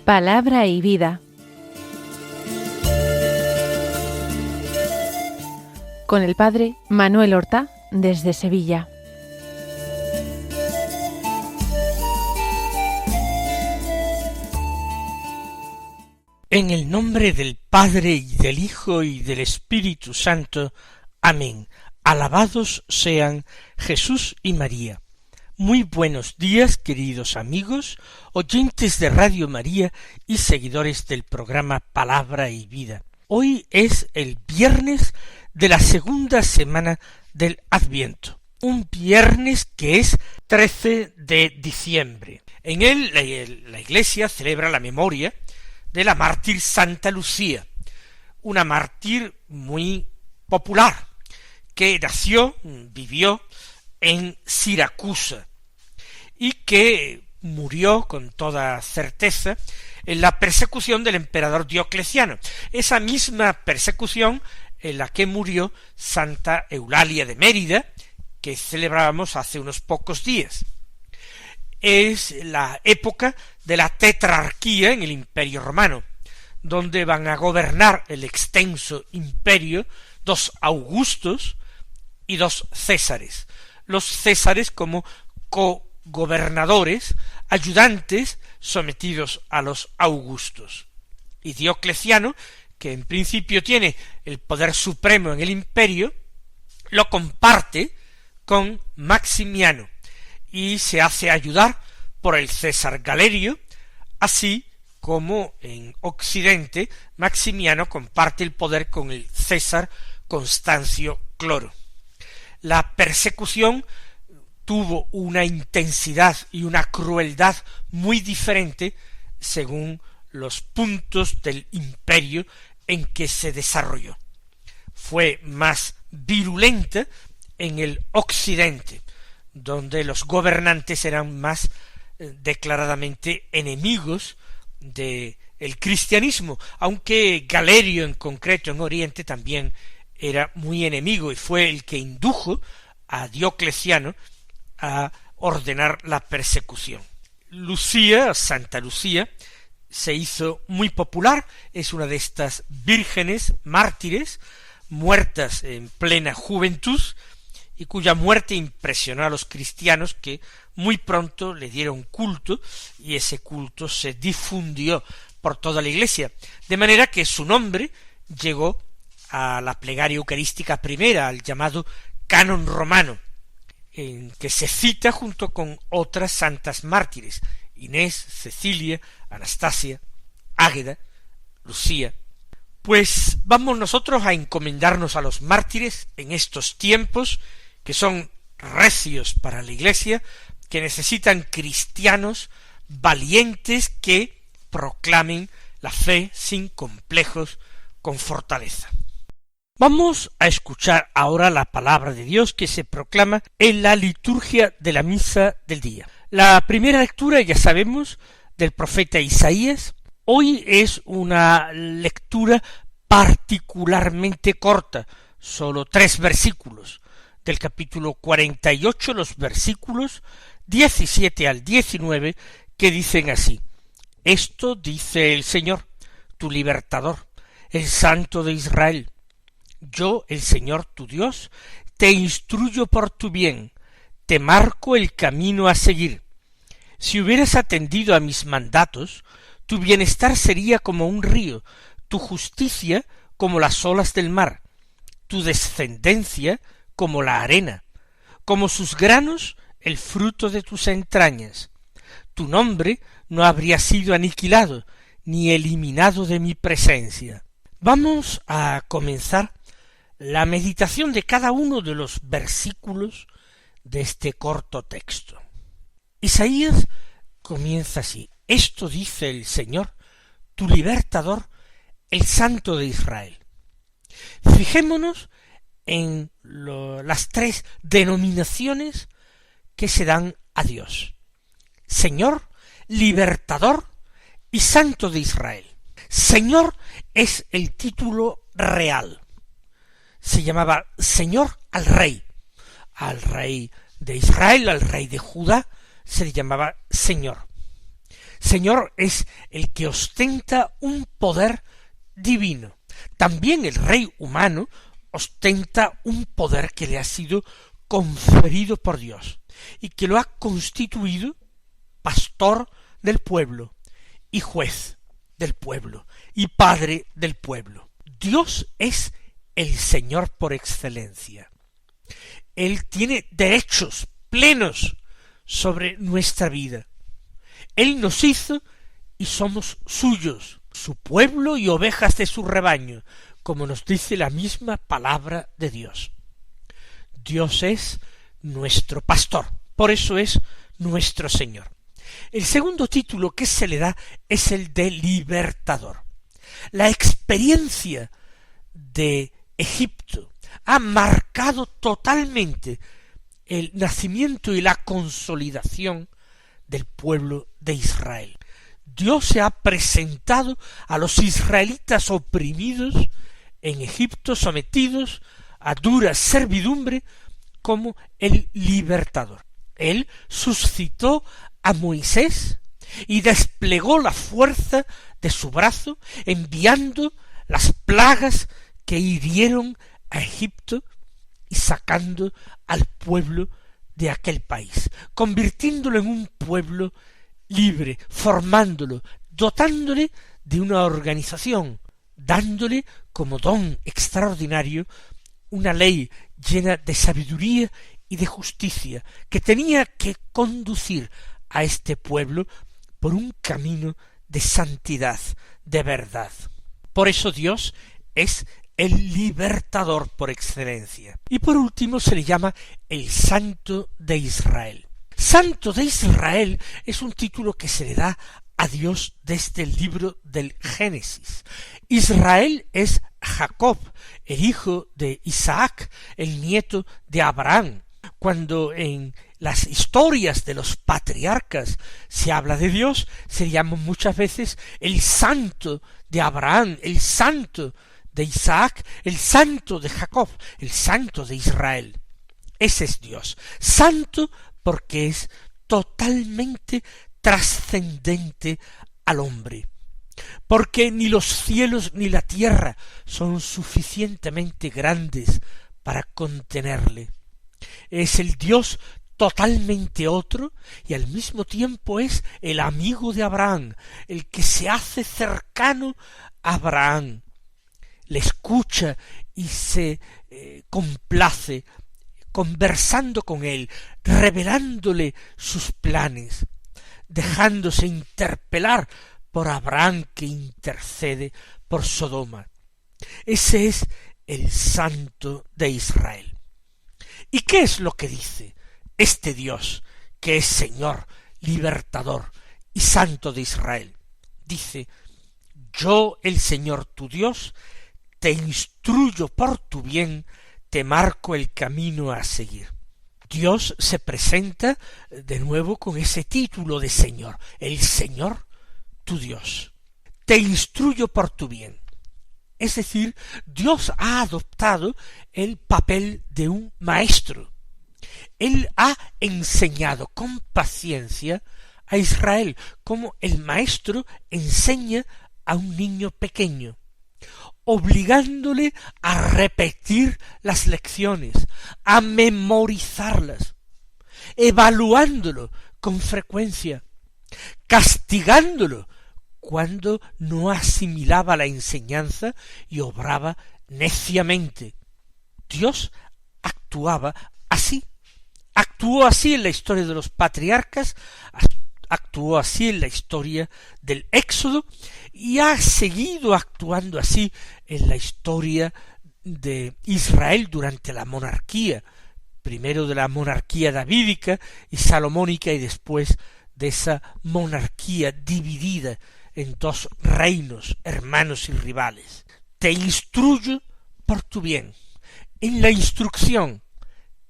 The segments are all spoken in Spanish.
Palabra y vida. Con el padre Manuel Horta, desde Sevilla. En el nombre del Padre, y del Hijo, y del Espíritu Santo. Amén. Alabados sean Jesús y María. Muy buenos días, queridos amigos, oyentes de Radio María y seguidores del programa Palabra y Vida. Hoy es el viernes de la segunda semana del Adviento, un viernes que es 13 de diciembre. En él la Iglesia celebra la memoria de la mártir Santa Lucía, una mártir muy popular, que vivió en Siracusa, y que murió con toda certeza en la persecución del emperador Diocleciano, esa misma persecución en la que murió Santa Eulalia de Mérida, que celebrábamos hace unos pocos días. Es la época de la tetrarquía en el Imperio Romano, donde van a gobernar el extenso imperio dos Augustos y dos Césares. Los Césares como cogobernadores, ayudantes sometidos a los Augustos. Y Diocleciano, que en principio tiene el poder supremo en el imperio, lo comparte con Maximiano y se hace ayudar por el César Galerio, así como en Occidente Maximiano comparte el poder con el César Constancio Cloro. La persecución tuvo una intensidad y una crueldad muy diferente según los puntos del imperio en que se desarrolló. Fue más virulenta en el Occidente, donde los gobernantes eran más declaradamente enemigos del cristianismo, aunque Galerio en concreto en Oriente también era muy enemigo y fue el que indujo a Diocleciano a ordenar la persecución. Santa Lucía, se hizo muy popular, es una de estas vírgenes mártires muertas en plena juventud y cuya muerte impresionó a los cristianos, que muy pronto le dieron culto y ese culto se difundió por toda la Iglesia, de manera que su nombre llegó a la plegaria eucarística primera, al llamado Canon Romano, en que se cita junto con otras santas mártires: Inés, Cecilia, Anastasia, Águeda, Lucía. Pues vamos nosotros a encomendarnos a los mártires en estos tiempos que son recios para la Iglesia, que necesitan cristianos valientes que proclamen la fe sin complejos, con fortaleza. Vamos a escuchar ahora la palabra de Dios que se proclama en la liturgia de la misa del día. La primera lectura, ya sabemos, del profeta Isaías. Hoy es una lectura particularmente corta, solo 3 versículos, del capítulo 48, los versículos 17 al 19, que dicen así: Esto dice el Señor, tu libertador, el Santo de Israel. Yo, el Señor tu Dios, te instruyo por tu bien, te marco el camino a seguir. Si hubieras atendido a mis mandatos, tu bienestar sería como un río, tu justicia como las olas del mar, tu descendencia como la arena, como sus granos el fruto de tus entrañas. Tu nombre no habría sido aniquilado, ni eliminado de mi presencia. Vamos a comenzar la meditación de cada uno de los versículos de este corto texto. Isaías comienza así: Esto dice el Señor, tu libertador, el Santo de Israel. Fijémonos en las 3 denominaciones que se dan a Dios: Señor, libertador y Santo de Israel. Señor es el título real. Se llamaba Señor al rey de Israel, al rey de Judá, se le llamaba Señor. Señor es el que ostenta un poder divino. También el rey humano ostenta un poder que le ha sido conferido por Dios y que lo ha constituido pastor del pueblo y juez del pueblo y padre del pueblo. Dios es el Señor por excelencia. Él tiene derechos plenos sobre nuestra vida. Él nos hizo y somos suyos, su pueblo y ovejas de su rebaño, como nos dice la misma palabra de Dios. Dios es nuestro pastor, por eso es nuestro Señor. El segundo título que se le da es el de libertador. La experiencia de Egipto ha marcado totalmente el nacimiento y la consolidación del pueblo de Israel. Dios se ha presentado a los israelitas oprimidos en Egipto, sometidos a dura servidumbre, como el libertador. Él suscitó a Moisés y desplegó la fuerza de su brazo, enviando las plagas que hirieron a Egipto y sacando al pueblo de aquel país, convirtiéndolo en un pueblo libre, formándolo, dotándole de una organización, dándole como don extraordinario una ley llena de sabiduría y de justicia, que tenía que conducir a este pueblo por un camino de santidad, de verdad. Por eso Dios es el libertador por excelencia. Y por último se le llama el Santo de Israel. Santo de Israel es un título que se le da a Dios desde el libro del Génesis. Israel es Jacob, el hijo de Isaac, el nieto de Abraham. Cuando en las historias de los patriarcas se habla de Dios, se llama muchas veces el Santo de Abraham, el Santo de Isaac, el Santo de Jacob, el Santo de Israel. Ese es Dios. Santo porque es totalmente trascendente al hombre. Porque ni los cielos ni la tierra son suficientemente grandes para contenerle. Es el Dios totalmente otro y al mismo tiempo es el amigo de Abraham, el que se hace cercano a Abraham. Le escucha y se complace conversando con él, revelándole sus planes, dejándose interpelar por Abraham que intercede por Sodoma. Ese es el Santo de Israel. ¿Y qué es lo que dice este Dios que es Señor, libertador y Santo de Israel? Dice: yo, el Señor tu Dios, te instruyo por tu bien, te marco el camino a seguir. Dios se presenta de nuevo con ese título de Señor, el Señor tu Dios. Te instruyo por tu bien. Es decir, Dios ha adoptado el papel de un maestro. Él ha enseñado con paciencia a Israel, como el maestro enseña a un niño pequeño, obligándole a repetir las lecciones, a memorizarlas, evaluándolo con frecuencia, castigándolo cuando no asimilaba la enseñanza y obraba neciamente. Dios actuaba así. Actuó así en la historia de los patriarcas, actuó así en la historia del Éxodo y ha seguido actuando así en la historia de Israel durante la monarquía, primero de la monarquía davídica y salomónica y después de esa monarquía dividida en dos reinos, hermanos y rivales. Te instruyo por tu bien. En la instrucción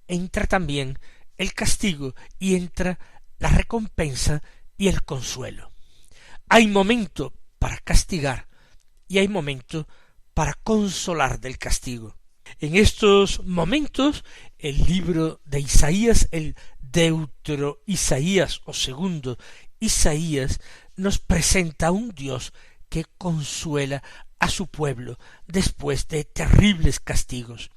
entra también el castigo y entra la recompensa y el consuelo. Hay momento para castigar y hay momento para consolar del castigo. En estos momentos el libro de Isaías, el Deutero Isaías o segundo Isaías, nos presenta a un Dios que consuela a su pueblo después de terribles castigos.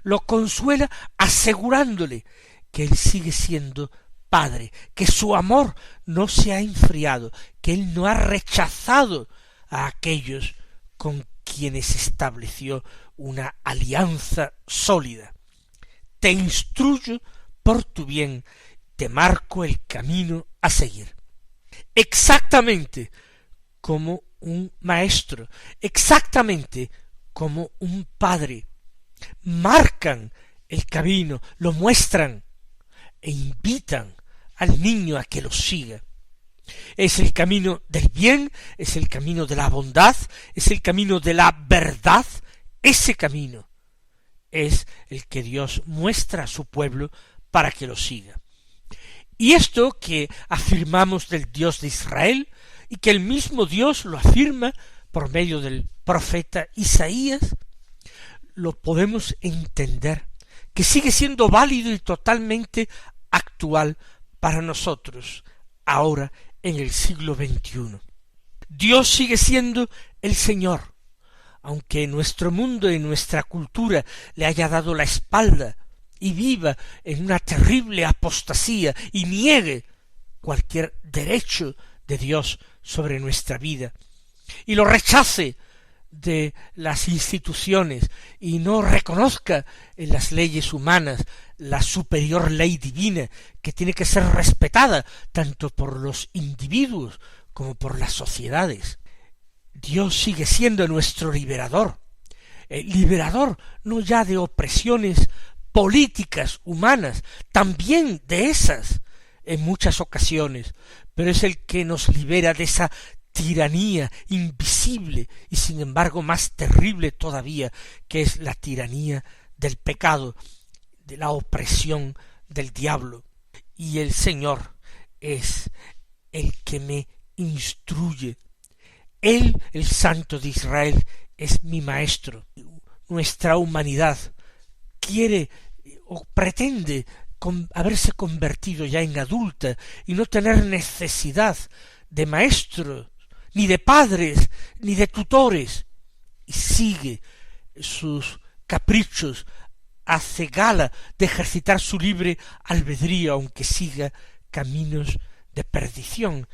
Lo consuela asegurándole que Él sigue siendo Padre, que su amor no se ha enfriado, que Él no ha rechazado a aquellos con quienes estableció una alianza sólida. Te instruyo por tu bien, te marco el camino a seguir. Exactamente como un maestro, exactamente como un padre, marcan el camino, lo muestran e invitan al niño a que lo siga. Es el camino del bien, es el camino de la bondad, es el camino de la verdad. Ese camino es el que Dios muestra a su pueblo para que lo siga. Y esto que afirmamos del Dios de Israel, y que el mismo Dios lo afirma por medio del profeta Isaías, lo podemos entender, que sigue siendo válido y totalmente actual para nosotros, ahora en el siglo XXI. Dios sigue siendo el Señor, aunque nuestro mundo y nuestra cultura le haya dado la espalda y viva en una terrible apostasía y niegue cualquier derecho de Dios sobre nuestra vida, y lo rechace de las instituciones y no reconozca en las leyes humanas la superior ley divina que tiene que ser respetada tanto por los individuos como por las sociedades. Dios sigue siendo nuestro liberador, liberador no ya de opresiones políticas humanas, también de esas en muchas ocasiones, pero es el que nos libera de esa tiranía invisible y sin embargo más terrible todavía, que es la tiranía del pecado, de la opresión del diablo. Y el Señor es el que me instruye. Él, el Santo de Israel, es mi maestro. Nuestra humanidad quiere o pretende haberse convertido ya en adulta y no tener necesidad de maestros, ni de padres, ni de tutores, y sigue sus caprichos, hace gala de ejercitar su libre albedrío, aunque siga caminos de perdición,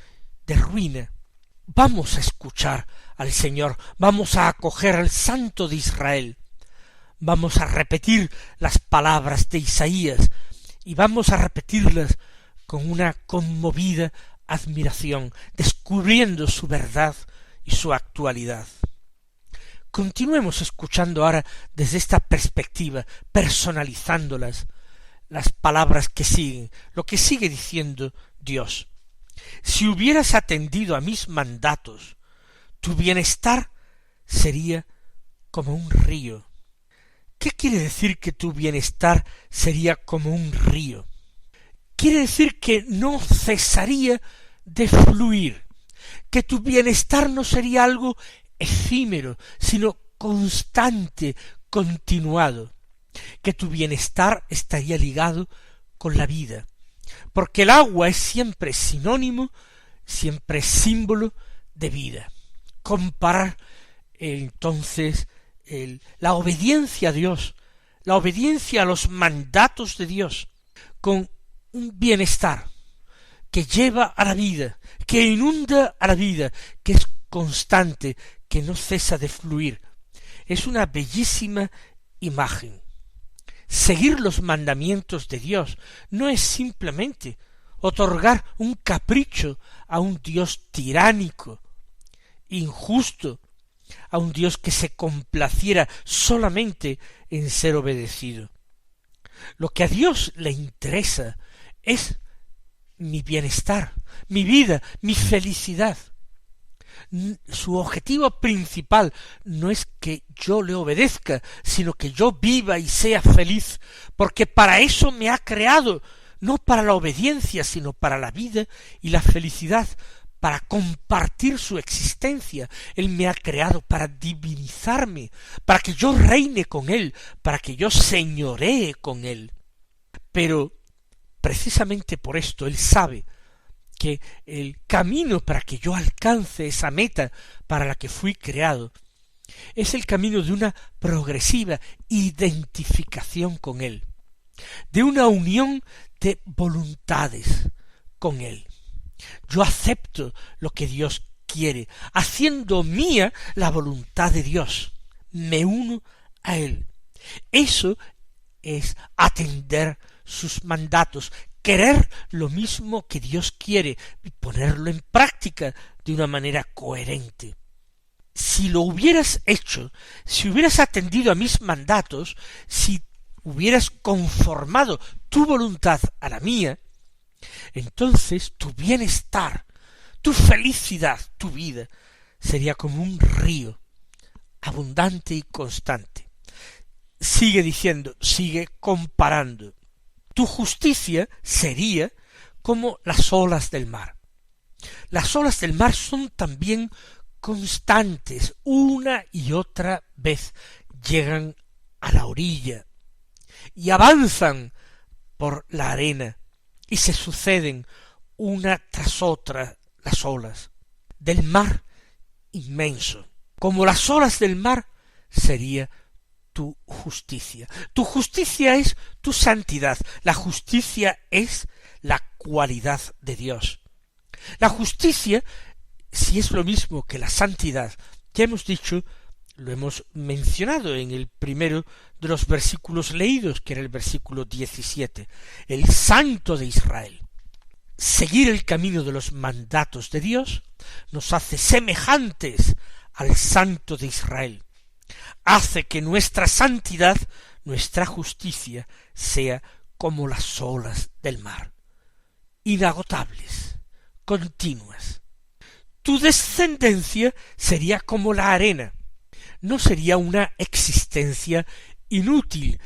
de ruina. Vamos a escuchar al Señor, vamos a acoger al Santo de Israel, vamos a repetir las palabras de Isaías, y vamos a repetirlas con una conmovida admiración, descubriendo su verdad y su actualidad. Continuemos escuchando ahora desde esta perspectiva, personalizándolas, las palabras que siguen, lo que sigue diciendo Dios. Si hubieras atendido a mis mandatos, tu bienestar sería como un río. ¿Qué quiere decir que tu bienestar sería como un río? Quiere decir que no cesaría de fluir, que tu bienestar no sería algo efímero, sino constante, continuado, que tu bienestar estaría ligado con la vida, porque el agua es siempre sinónimo, siempre símbolo de vida. Comparar entonces la obediencia a Dios, la obediencia a los mandatos de Dios, con un bienestar que lleva a la vida, que inunda a la vida, que es constante, que no cesa de fluir. Es una bellísima imagen. Seguir los mandamientos de Dios no es simplemente otorgar un capricho a un Dios tiránico, injusto, a un Dios que se complaciera solamente en ser obedecido. Lo que a Dios le interesa es mi bienestar, mi vida, mi felicidad. Su objetivo principal no es que yo le obedezca, sino que yo viva y sea feliz, porque para eso me ha creado, no para la obediencia, sino para la vida y la felicidad, para compartir su existencia. Él me ha creado para divinizarme, para que yo reine con Él, para que yo señoree con Él. Pero precisamente por esto Él sabe que el camino para que yo alcance esa meta para la que fui creado es el camino de una progresiva identificación con Él, de una unión de voluntades con Él. Yo acepto lo que Dios quiere, haciendo mía la voluntad de Dios. Me uno a Él. Eso es atender sus mandatos, querer lo mismo que Dios quiere y ponerlo en práctica de una manera coherente. Si lo hubieras hecho, si hubieras atendido a mis mandatos, si hubieras conformado tu voluntad a la mía, entonces tu bienestar, tu felicidad, tu vida, sería como un río, abundante y constante. Sigue diciendo, sigue comparando. Tu justicia sería como las olas del mar. Las olas del mar son también constantes, una y otra vez llegan a la orilla y avanzan por la arena y se suceden una tras otra las olas del mar inmenso. Como las olas del mar sería tu justicia. Tu justicia es tu santidad. La justicia es la cualidad de Dios. La justicia, si es lo mismo que la santidad, ya hemos dicho, lo hemos mencionado en el primero de los versículos leídos, que era el versículo 17, el Santo de Israel. Seguir el camino de los mandatos de Dios nos hace semejantes al Santo de Israel. Hace que nuestra santidad, nuestra justicia, sea como las olas del mar, inagotables, continuas. Tu descendencia sería como la arena, no sería una existencia inútil,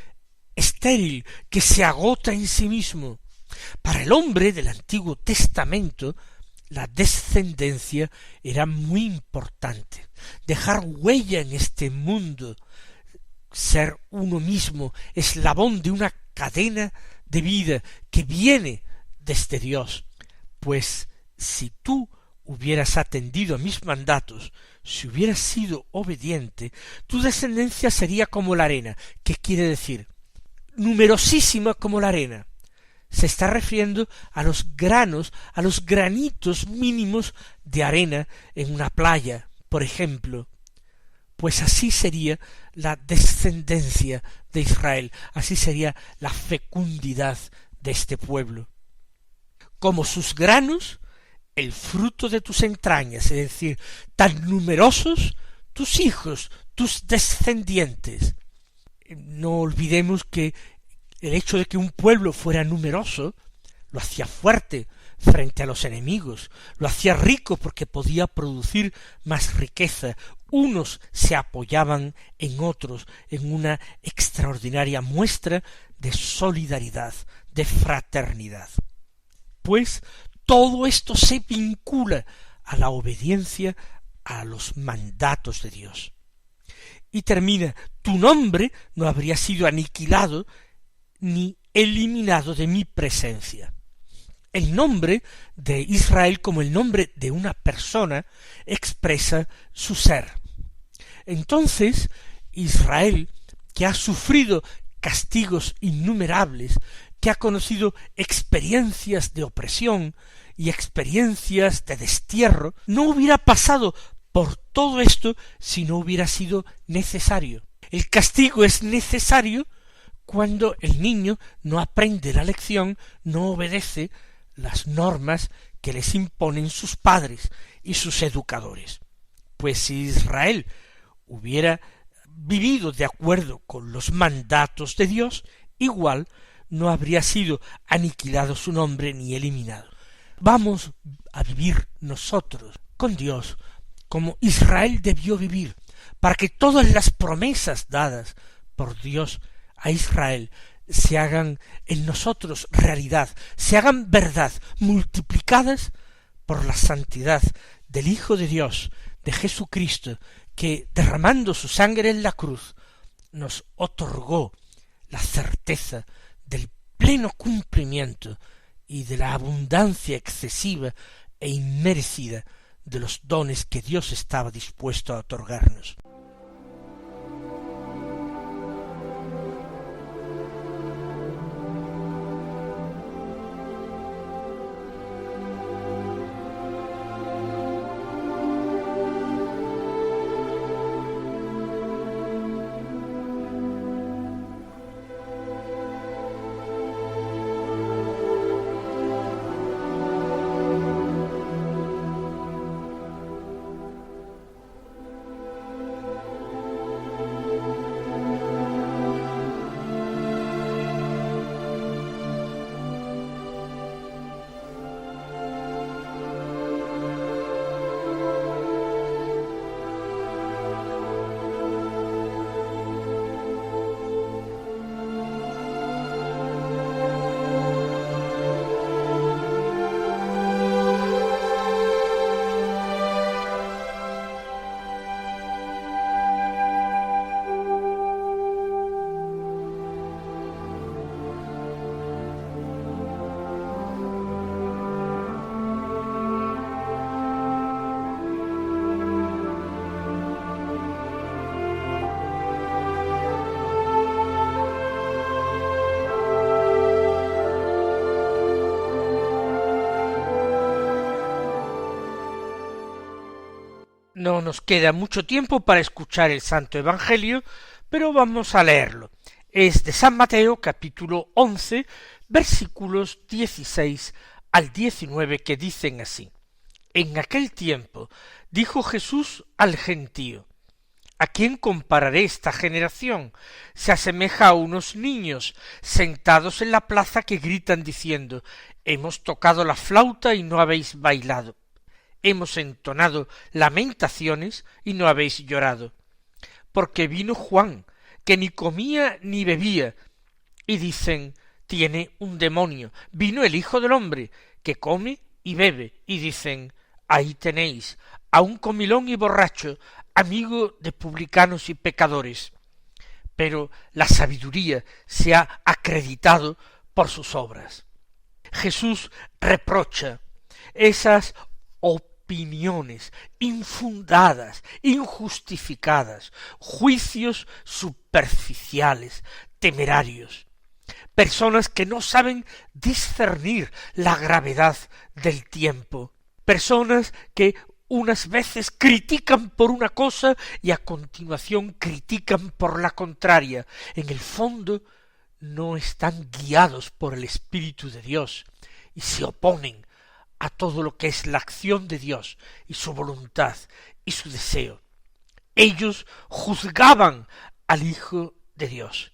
estéril, que se agota en sí mismo. Para el hombre del Antiguo Testamento, la descendencia era muy importante. Dejar huella en este mundo, ser uno mismo, eslabón de una cadena de vida que viene desde Dios. Pues si tú hubieras atendido a mis mandatos, si hubieras sido obediente, tu descendencia sería como la arena. ¿Qué quiere decir? Numerosísima como la arena. Se está refiriendo a los granos, a los granitos mínimos de arena en una playa, por ejemplo. Pues así sería la descendencia de Israel, así sería la fecundidad de este pueblo. Como sus granos, el fruto de tus entrañas, es decir, tan numerosos tus hijos, tus descendientes. No olvidemos que el hecho de que un pueblo fuera numeroso lo hacía fuerte frente a los enemigos, lo hacía rico porque podía producir más riqueza. Unos se apoyaban en otros en una extraordinaria muestra de solidaridad, de fraternidad. Pues todo esto se vincula a la obediencia a los mandatos de Dios. Y termina, tu nombre no habría sido aniquilado ni eliminado de mi presencia. El nombre de Israel, como el nombre de una persona, expresa su ser. Entonces, Israel, que ha sufrido castigos innumerables, que ha conocido experiencias de opresión y experiencias de destierro, no hubiera pasado por todo esto si no hubiera sido necesario. El castigo es necesario cuando el niño no aprende la lección, no obedece las normas que les imponen sus padres y sus educadores. Pues si Israel hubiera vivido de acuerdo con los mandatos de Dios, igual no habría sido aniquilado su nombre ni eliminado. Vamos a vivir nosotros con Dios como Israel debió vivir, para que todas las promesas dadas por Dios a Israel se hagan en nosotros realidad, se hagan verdad, multiplicadas por la santidad del Hijo de Dios, de Jesucristo, que derramando su sangre en la cruz nos otorgó la certeza del pleno cumplimiento y de la abundancia excesiva e inmerecida de los dones que Dios estaba dispuesto a otorgarnos. No nos queda mucho tiempo para escuchar el Santo Evangelio, pero vamos a leerlo. Es de San Mateo, capítulo 11, versículos 16 al 19, que dicen así: En aquel tiempo dijo Jesús al gentío: ¿A quién compararé esta generación? Se asemeja a unos niños sentados en la plaza que gritan diciendo: Hemos tocado la flauta y no habéis bailado. Hemos entonado lamentaciones y no habéis llorado. Porque vino Juan, que ni comía ni bebía, y dicen: tiene un demonio. Vino el Hijo del Hombre, que come y bebe, y dicen: ahí tenéis a un comilón y borracho, amigo de publicanos y pecadores. Pero la sabiduría se ha acreditado por sus obras. Jesús reprocha esas opiniones infundadas, injustificadas, juicios superficiales, temerarios, personas que no saben discernir la gravedad del tiempo, personas que unas veces critican por una cosa y a continuación critican por la contraria. En el fondo no están guiados por el Espíritu de Dios y se oponen a todo lo que es la acción de Dios y su voluntad y su deseo. Ellos juzgaban al Hijo de Dios,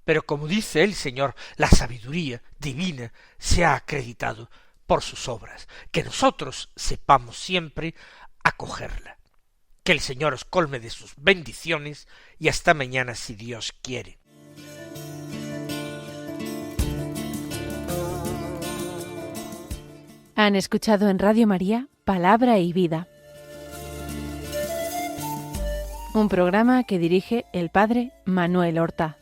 pero como dice el Señor, la sabiduría divina se ha acreditado por sus obras, que nosotros sepamos siempre acogerla. Que el Señor os colme de sus bendiciones y hasta mañana si Dios quiere. Han escuchado en Radio María Palabra y Vida, un programa que dirige el Padre Manuel Horta.